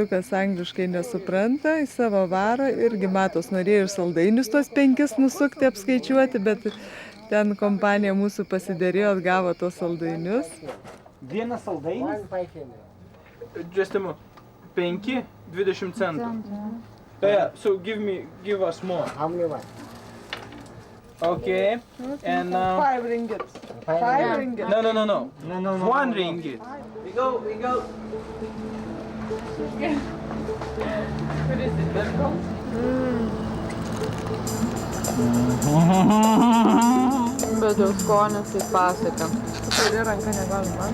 Kas angliškai nesupranta, į savo varo irgi matos norėjo ir saldainius tos 5 nusukti, apskaičiuoti, bet ten kompanija mūsų pasiderėjo, atgavo tos saldainius. Vienas saldainis? Just a moment. 5, 20 centų. Yeah, so give us more. How many one? Okay. And 5 ringgit. 5 ringgit. no. 1 ringgit. We go. Bet jau skonis tai pasaka. Turi ranką negalima.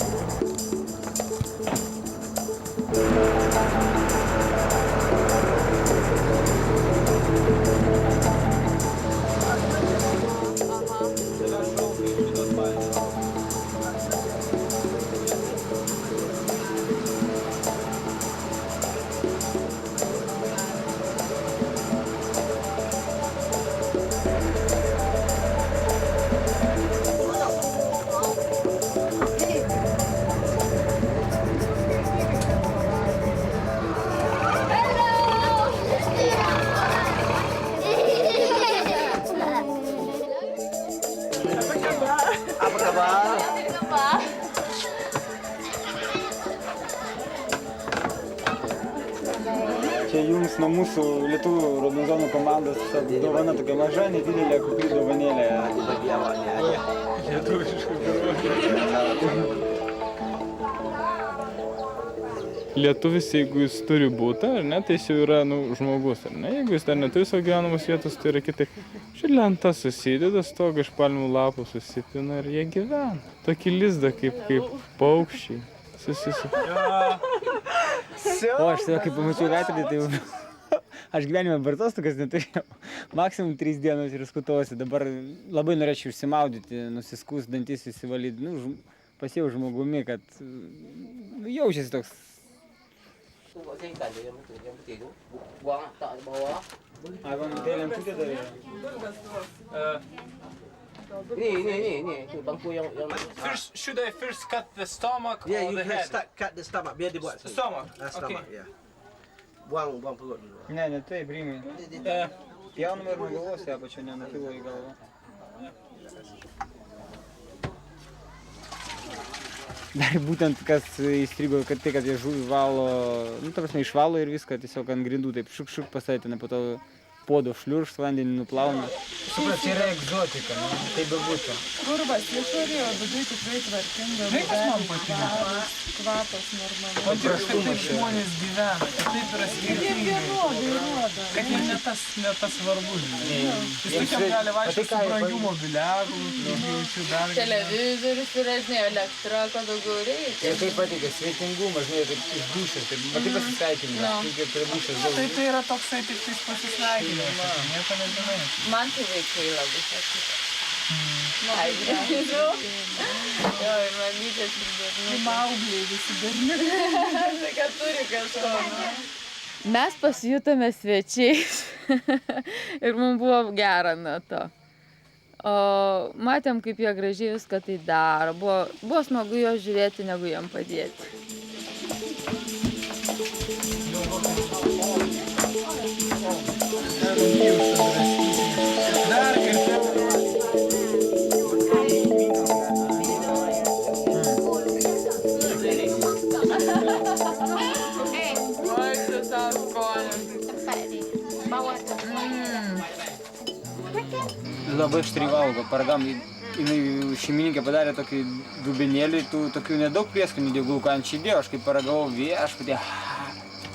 Čia jums nuo mūsų lietuvių Robinzonų komandos dovana tokia maža, nedidelė kupri dovanėlė. Lietuvis, jeigu jis turi būtą, ar ne, tai jis jau yra žmogus, ar ne? Jeigu jis dar neturi savo gyvenamos vietos, tai yra kitaip. Ši lenta susideda, stogą iš palmių lapų susipina ir jie gyvena. Tokį lizdą kaip paukščiai. O aš save, kai pamačiau veidrodį, tai aš gyvenime bartostogas neturėjau. Maksimum 3 dienos ir skutausi. Dabar labai norėčiau išsimaudyti, nusiskust, dantis įsivalyti. Pasėjau žmogumi, kad jaučiasi toks. First, should I first cut the stomach or the head? Yeah, you cut the stomach. Biar dia buat sendiri. Stomach. Stomach, Okay. yeah. Buang perut dulu. Ne, taip, Rimai. Pjaunama ir nuo galvos, apačio nenukilo į galvą. Dar būtent kas įstrigo, kad tai, kad jie žuvį valo, ta prasme, išvalo ir viską tiesiog ant grindų taip šuk pasaitina, po to podo šliuršt, vandenį nuplauna. Suprat, čia yra egzotika, tai bebūtų. Kurvas išorėjo, vidui tikrai tvarkinga. Vaikas man patinka. Kvapas normalus. O tik taip žmonės gyvena, taip yra skirtingai. Kad jie ne tas svarbu, žinai. Jis tokiam gali vaikščioti su brangių mobiliarų, jaučiu dar. Televizorius yra, žinai, elektra, ko daugiau reikia. Ir kaip patinka, svetingumas, žinai, taip iš dušės, taip pasisveikinimas, kaip prie dušės daug. Tai yra toksai tik pasisveikinimas, nieko nežinai. Man tai vaikai labai patiko. Ai, gražu. Jo, ir mamytės ir berniukai. Maugliai visi berniukai. Tai kad turi kažko. Mes pasijutome svečiais ir mums buvo gera nuo to. O matėm, kaip jie gražiai viską tai daro. Buvo smagu jo žiūrėti, negu jam padėti. Labai aštriai valgo, paragam, šeimininkė padarė tokį dubenėlį, tokių nedaug prieskonių dieglų, ką ant šidėjo, aš kaip paragavau viešpatį,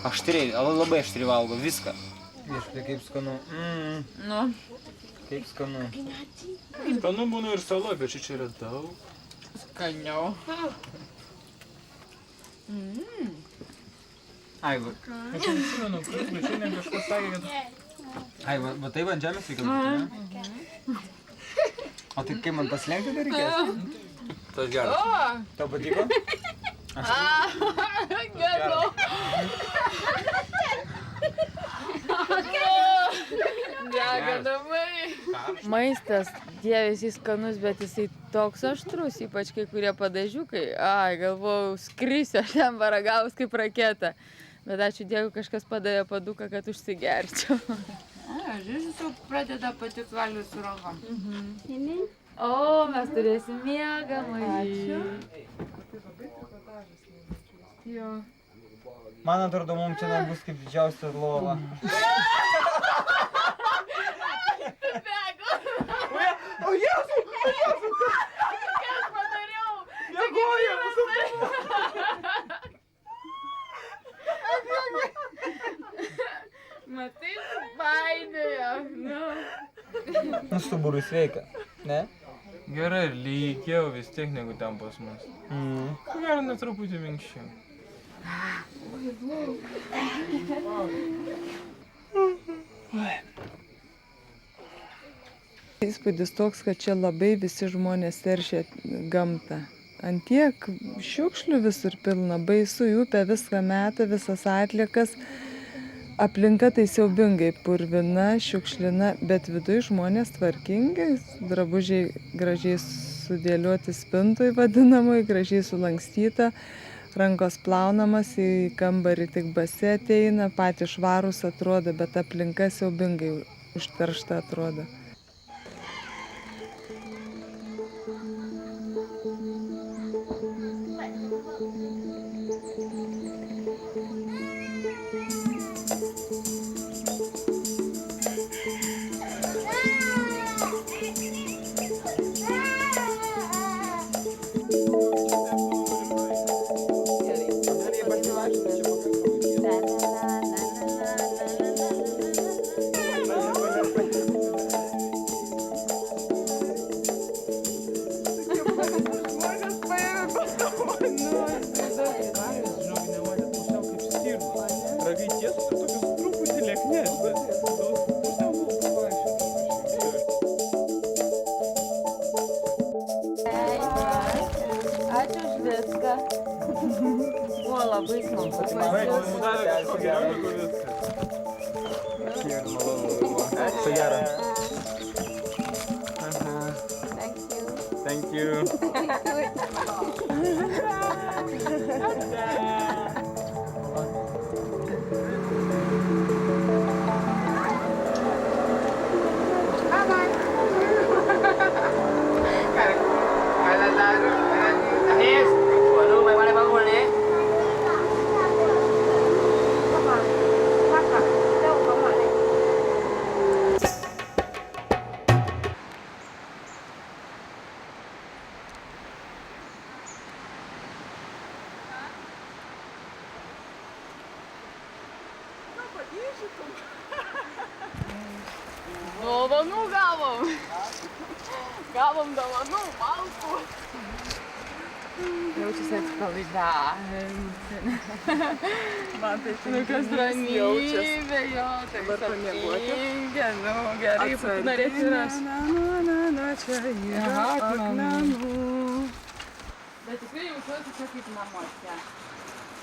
aštriai, labai aštriai valgo, viską. Viešpatį, kaip skanu. Nu. Kaip skanu. Skanu būna ir salo, bet čia yra daug. Skaniau. Ai, va. Aš nesimenu, bet šiandien kažkas sakė, kad... Ai, va taip ant žemės reikia būti, ne? O tai kaip man pasilenkti dar reikės? Tas geras. Tau patiko? Gerai. Dega namai. Maistas, dievės jis skanus, bet jisai toks aštrus, ypač kai kurie padažiukai. Ai, galvojau, skrisiu, aš ten paragavus kaip raketa. Bet ačiū Dievui, kažkas padavė paduką, kad užsigerčiau. Žiūrėsiu, jau pradeda patikti valgyti su rankom. O, mes turėsim miegamąjį. Jo. Man atrodo, mums čia bus kaip didžiausia lova. O Jėzau! Ką aš padariau? Miegojo! Matai, baidėjo. Nu, stuburui sveika, ne? Gerai, lygiau vis tiek negu ten pas mus. Ko gero net truputį minkščiau. Įspūdis toks, kad čia labai visi žmonės teršia gamtą. Ant tiek šiukšlių visur pilna, baisu, į upę viską meta, visas atliekas. Aplinka tai siaubingai purvina, šiukšlina, bet viduj žmonės tvarkingi, drabužiai gražiai sudėlioti spintoj vadinamui, gražiai sulankstyta, rankos plaunamas, į kambarį tik basi ateina, patys švarūs atrodo, bet aplinka siaubingai užteršta atrodo. Ačiū už viską. Buvo labai smagu. Čia gera. Thank you. Dovanų gavom. Gavom dovanų, malkų. Jaučiasi atsipalaidavę. Man tai Kas ramybė, jo, tai sapninga, gerai, norėčiau ir aš. Bet tikrai jaučiuosi čia kaip namuose.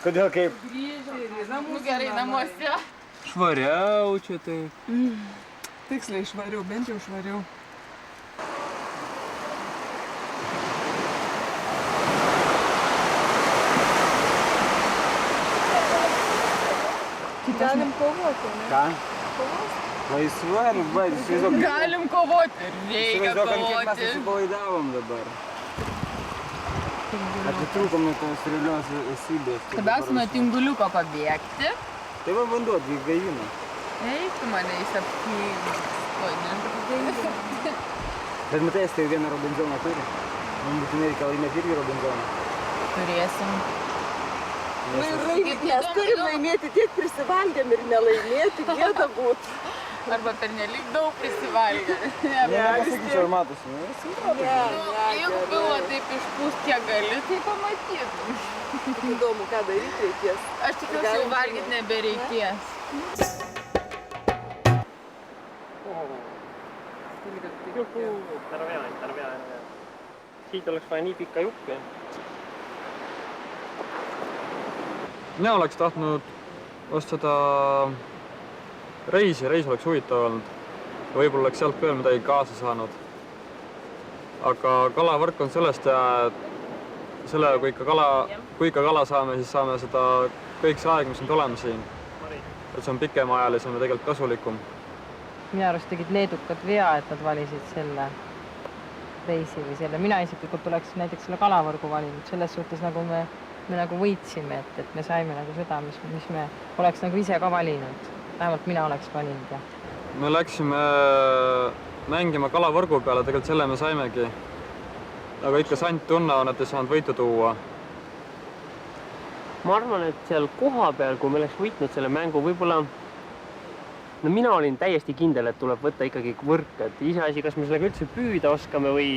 Kodėl kaip? Grįžau, gerai, namuose. Švariau čia tai. tiksliai švariau, bent jau švariau. Galim kovoti, ne? Ką? Laisva riba, įsivaizduok. Galim kovoti, reikia Įsivaizduok, ant kiek mes kovoti. atsipalaidavom dabar. Atitrūkom nuo tos realios esybės. Labiausiai nuo tinguliuko pabėgti. Tai va vanduo, tai gaivina. Eik, tu mane įsapkyk. Oi, ne. Bet matai, tai vieną Robinzoną turi. Man būtinai reikia laimėti irgi Robinzoną. Turėsim. Mes turim laimėti, tiek prisivalgėm ir nelaimėti, gėda būt. Arba pernelyg daug prisivalgę. Nepasakyčiau, ar matosi. Jeigu pilvo taip išpūst, kiek gali, tai pamatytum. Įdomu, ką daryti reikės. Aš tikiuosi, jau valgyt nebereikės. Terve. Siitä oleks vaja nii pikka juppi. Mina oleks tahtnud ostada reis oleks huvitav olnud. Võib-olla oleks sealt veel midagi kaasa saanud. Aga kalavõrk on sellest hea, et kui ikka kala saame, siis saame seda kõik see aeg, mis nüüd oleme siin, et see on pikemaajalisem ja tegelikult kasulikum. Minu arust tegid leedukad vea, et nad valisid selle reisi või selle. Mina isiklikult oleks näiteks selle kalavõrgu valinud. Selles suhtes nagu me nagu võitsime, et me saime nagu seda, mis me oleks nagu ise ka valinud. Vähemalt mina oleks valinud. Ja. Me läksime mängima kalavõrgu peale, tegelikult selle me saimegi. Aga ikka sant tunne on, et ei saanud võitu tuua. Ma arvan, et seal koha peal, kui me oleks võitnud selle mängu, võib-olla mina olin täiesti kindel, et tuleb võtta ikkagi võrk. Et iseasi, kas me sellega üldse püüda oskame või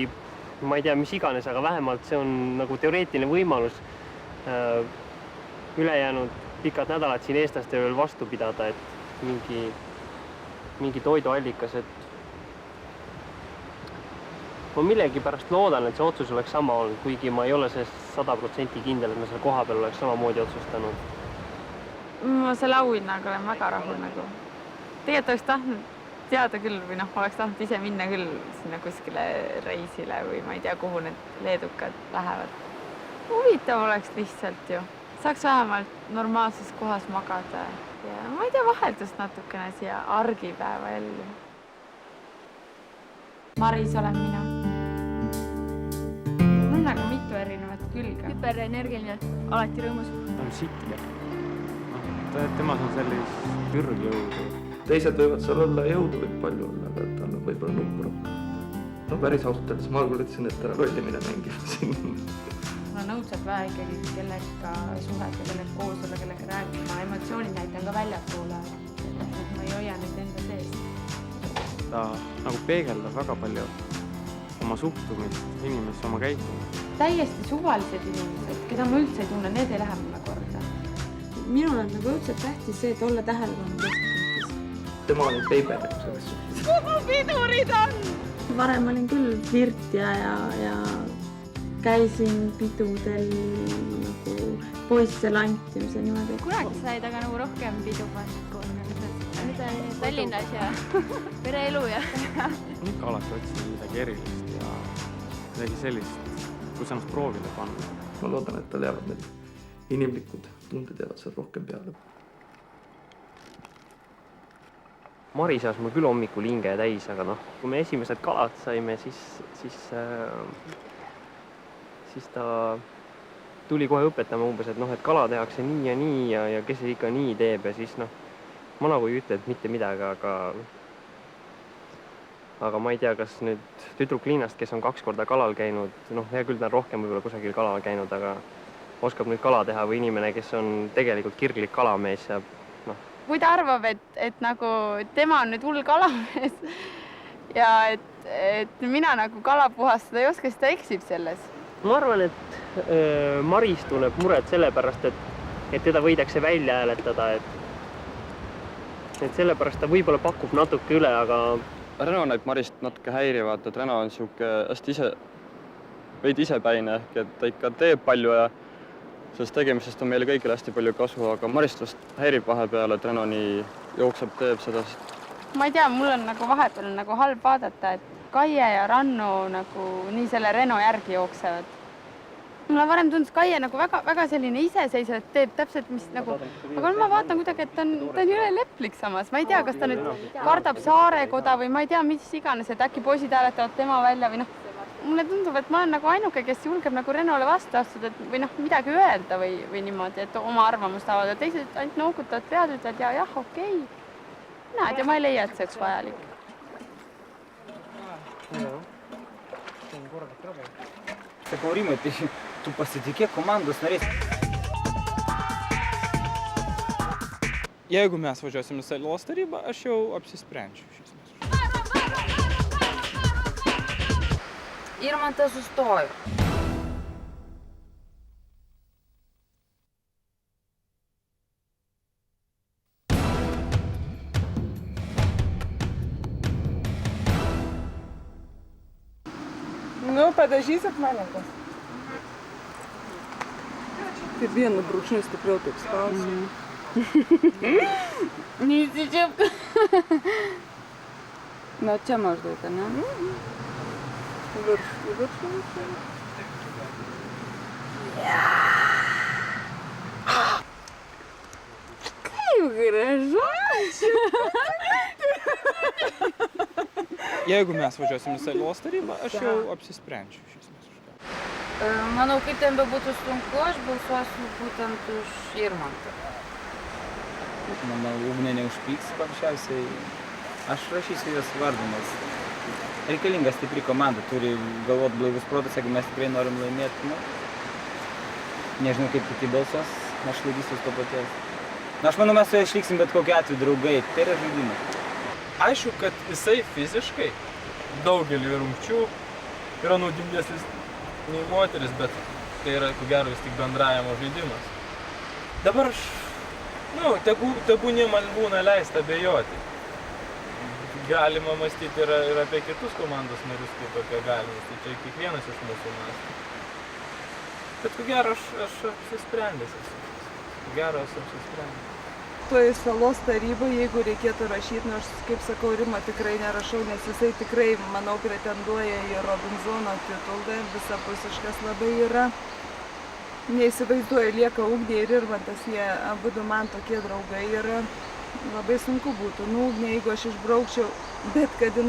ma ei tea, mis iganes, aga vähemalt see on nagu teoreetiline võimalus ülejäänud pikad nädalad siin eestlaste veel vastu pidada, et mingi toiduallikas, et ma millegipärast loodan, et see otsus oleks sama olnud, kuigi ma ei ole see 100% kindel, et me selle koha peal oleks samamoodi otsustanud. Ma selle auhinnaga olen väga rahul nagu. Tegelikult oleks tahtnud teada küll või oleks tahtnud ise minna küll sinna kuskile reisile või ma ei tea, kuhu need leedukad lähevad. Huvitav oleks lihtsalt ju. Saaks vähemalt normaalses kohas magada ja ma ei tea, vaheldust natukene siia argipäeva ellu. Maris olen mina. Mul on nagu mitu erinevat külge. Hüperenergiline, alati rõõmus. On sitke. Temas on sellist pürgjõudu. Teised võivad seal olla, jõudu võib palju olla, aga ta on võib-olla nuppu. No päris ausalt öeldes ma algul ütlesin, et ära rollimine mängib siin. Ma nõudsad vähe ikkagi kellega suhet ja kellega koos olla, kellega rääkima. Emotsioonid näitan ka väljapoole, et ma ei hoia neid enda sees. Ta nagu peegeldab väga palju oma suhtumist, inimesse, oma käitumist. Täiesti suvalised inimesed, keda ma üldse ei tunne, need ei lähe mulle korda. Minul on nagu õudselt tähtis see, et olla tähelepanu keskpunktis. Tema oli peibe selles suhtes. Kuhu pidurid on? Varem olin küll virtja ja käisin pidudel nagu poisse lantimise niimoodi. Kunagi said aga nagu rohkem pidu pannud. Nüüd on Tallinnas ja pereelu ja... Ikka alati otsin midagi erilist ja midagi sellist, kus ennast proovile panna. Ma loodan, et tal jäävad need inimlikud tunded jäävad seal rohkem peale. Marisas mul küll hommikul hinge täis, aga kui me esimesed kalad saime, siis ta tuli kohe õpetama umbes, et kala tehakse nii ja kes ikka nii teeb ja siis ma nagu ei ütle, et mitte midagi, aga ma ei tea, kas nüüd tüdruk linnast, kes on 2 korda kalal käinud, hea küll ta on rohkem võib-olla kusagil kalal käinud, aga oskab nüüd kala teha või inimene, kes on tegelikult kirglik kalamees ja Kui ta arvab, et nagu tema on nüüd hull kalamees ja et mina nagu kala puhastada ei oska, siis ta eksib selles. Ma arvan, et Maris tunneb muret sellepärast, et teda võidakse välja hääletada, et sellepärast ta võib-olla pakub natuke üle, aga... Reno näib Marist natuke häirivat, et Reno on siuke hästi veidi isepäine, et ta ikka teeb palju ja sellest tegemisest on meile kõigile hästi palju kasu, aga Marist vast häirib vahepeal, et Reno nii jookseb, teeb seda. Ma ei tea, mul on nagu vahepeal nagu halb vaadata, et Kaie ja Rannu nagu nii selle Reno järgi jooksevad. Mulle varem tundus Kaie nagu väga selline iseseisev, et teeb täpselt mis nagu... Aga ma vaatan kuidagi, et ta on üle leplik samas. Ma ei tea, kas ta nüüd kardab Saarekoda või ma ei tea, mis iganes, et äkki poisid hääletavad tema välja või mulle tundub, et ma olen nagu ainuke, kes julgeb nagu Renole vastu astuda või midagi öelda või niimoodi, et oma arvamust avada. Teised ainult noogutavad pead, ütlevad jah, okei. Näed, ja ma ei leia, et see oleks vajalik. Такого Рима ты тупо сидите команду снарядить. Jeigu mes važiuosime salos tarybą, aš jau apsisprendžiu. Irmanta sustojo. Padažysit malenkas. Taip vienu brūkšniu stipriau taip spausi. Neįsičiapka. Na, čia maždaug, ne? Virš. Kaip gražu. Jeigu mes važiuosim į salos tarybą, aš jau apsisprendžiu iš esmės už ką. Manau, kaip ten bebūtų sunku, aš balsuosiu būtent už Irmantą. Manau, Ugnė neužpyks paprasčiausiai. Aš rašysiu jos vardą, nes reikalinga stipri komanda, turi galvot blaivus protas, jeigu mes tikrai norim laimėti. Nu, nežinau, kaip kiti balsuos, aš laikysiu to paties. Na, aš manau, mes su ja išliksim bet kokiu atveju draugai, tai yra žaidimas. Aišku, kad jisai fiziškai daugelį rungčių yra naudingesnis nei moteris, bet tai yra, ko gero, vis tik bendravimo žaidimas. Dabar aš, tebūnie man būna leista abejoti. Galima mąstyti ir apie kitus komandos narius kaip apie galimus, tai čia kiekvienas iš mūsų mąsto. Bet ko gero aš apsisprendęs esu. Ko gero esu apsisprendęs. Toj salos tarybai, jeigu reikėtų rašyti, nors, kaip sakau, Rima tikrai nerašau, nes jisai tikrai, manau, pretenduoja į Robinzono titulą, visapusiškas labai yra. Neįsivaizduoju, lieka Ugnė ir Irmantas, jie abudu man tokie draugai yra. Labai sunku būtų, Ugnė, jeigu aš išbraukčiau, bet kad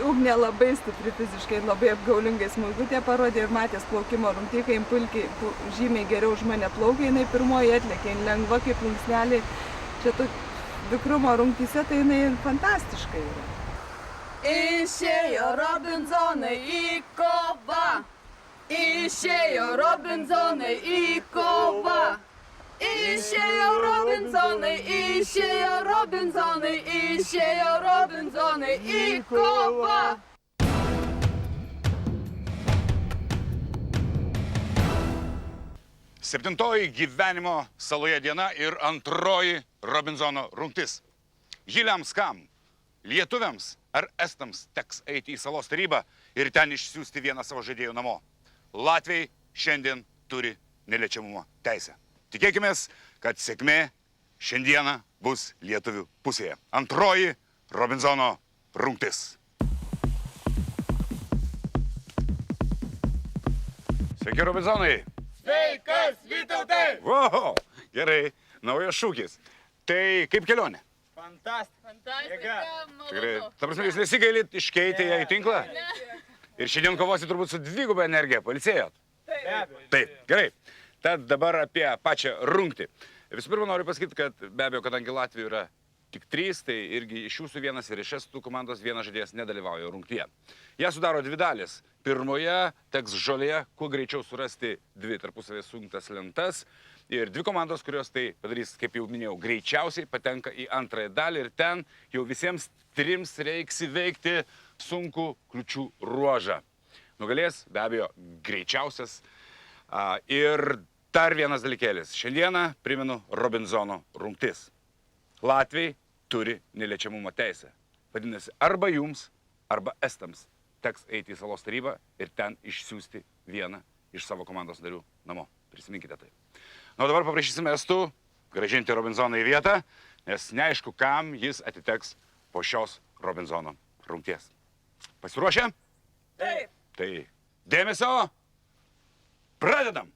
Ugnė labai stipri fiziškai, labai apgaulingai smulkutė parodė ir matės plaukimo rungty, kai Impulkiai žymiai geriau už mane plaukia, jinai pirmoji atlėkė, lengva kaip plunksnelė. Čia vikrumo rungtyse, tai jinai fantastiškai yra. Išėjo Robinzonai į kovą, išėjo Robinzonai į kovą, išėjo Robinzonai, išėjo Robinzonai, išėjo Robinzonai į kovą. Septintoji gyvenimo saloje diena ir antroji Robinzono rungtis. Žyliams kam? Lietuviams ar estams teks eiti į salos tarybą ir ten išsiųsti vieną savo žaidėjų namo. Latviai šiandien turi neliečiamumo teisę. Tikėkimės, kad sėkmė šiandieną bus lietuvių pusėje. Antroji Robinzono rungtis. Sveiki, Robinzonai! Sveikas, Vytautai! Wow, gerai, naujas šūkis. Tai kaip kelionė? Fantastika. Tikrai. Ta prasme, jūs nesigailit iškeitę ją į tinklą? Ir šiandien kovosit turbūt su dviguba energija. Pailsėjot? Taip, gerai. Tad dabar apie pačią rungtį. Visų pirma, noriu pasakyti, kad be abejo, kadangi Latvijų yra tik 3, tai irgi iš jūsų vienas ir iš estų komandos vienas žaidėjas nedalyvauja rungtyje. Ją sudaro 2 dalis. Pirmoje teks žolėje kuo greičiau surasti 2 tarpusavės sujungtas lentas. Ir 2 komandos, kurios tai padarys, kaip jau minėjau, greičiausiai patenka į antrąją dalį. Ir ten jau visiems 3 reiks įveikti sunkų kliučių ruožą. Nugalės, be abejo, greičiausias. Ir dar vienas dalykėlis. Šiandieną, primenu, Robinzono rungtis. Latviai turi neliečiamumo teisę. Vadinasi, arba jums, arba estams teks eiti į salos tarybą ir ten išsiųsti vieną iš savo komandos narių namo. Prisiminkite tai. Na, dabar paprašysime estų grąžinti Robinzoną į vietą, nes neaišku, kam jis atiteks po šios Robinzono rungties. Pasiruošę? Taip. Tai dėmesio, pradedam!